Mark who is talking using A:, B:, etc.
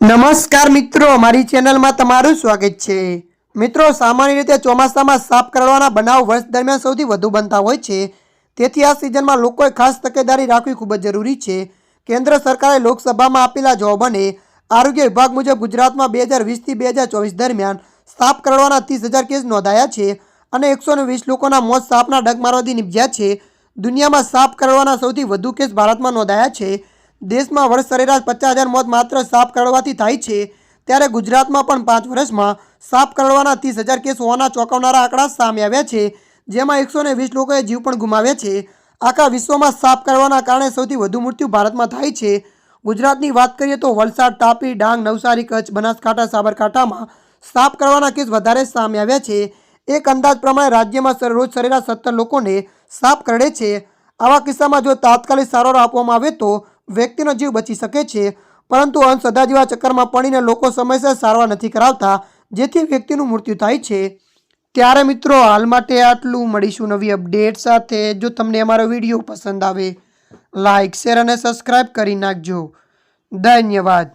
A: નમસ્કાર મિત્રો, મારી ચેનલમાં તમારું સ્વાગત છે। મિત્રો, સામાન્ય રીતે ચોમાસામાં સાપ કરડવાના બનાવ વર્ષ દરમિયાન સૌથી વધુ બનતા હોય છે। તેથી આ સિઝનમાં લોકોએ ખાસ તકેદારી રાખવી ખૂબ જ જરૂરી છે। કેન્દ્ર સરકારે લોકસભામાં આપેલા જવાબ અને આરોગ્ય વિભાગ મુજબ ગુજરાતમાં 2020થી 2024 દરમિયાન સાપ કરડવાના 30,000 કેસ નોંધાયા છે અને 120 લોકોના મોત સાપના ડંખ મારવાથી નિપજ્યા છે। દુનિયામાં સાપ કરડવાના સૌથી વધુ કેસ ભારતમાં નોંધાયા છે। દેશમાં વર્ષ સરેરાશ 50,000 મોત માત્ર સાપ કરડવાથી થાય છે, ત્યારે ગુજરાતમાં પણ 5 વર્ષમાં સાપ કરડવાના 30,000 કેસ હોવાના ચોંકાવનારા આંકડા સામે આવ્યા છે, જેમાં 120 લોકોએ જીવ પણ ગુમાવ્યા છે। આખા વિશ્વમાં સાપ કરડવાના કારણે સૌથી વધુ મૃત્યુ ભારતમાં થાય છે। ગુજરાતની વાત કરીએ તો વલસાડ, તાપી, ડાંગ, નવસારી, કચ્છ, બનાસકાંઠા, સાબરકાંઠામાં સાપ કરડવાના કેસ વધારે સામે આવ્યા છે। એક અંદાજ પ્રમાણે રાજ્યમાં રોજ સરેરાશ 17 લોકોને સાપ કરડે છે। આવા કિસ્સામાં જો તાત્કાલિક સારવાર આપવામાં આવે તો વ્યક્તિનો જીવ બચી શકે છે, પરંતુ અંધશ્રદ્ધા જેવા ચક્કરમાં પડીને લોકો સમયસર સારવાર નથી કરાવતા, જેથી વ્યક્તિનું મૃત્યુ થાય છે। ત્યારે મિત્રો, હાલ માટે આટલું। મળીશું નવી અપડેટ સાથે। જો તમને અમારો વિડીયો પસંદ આવે, લાઇક, શેર અને સબસ્ક્રાઇબ કરી નાખજો। ધન્યવાદ।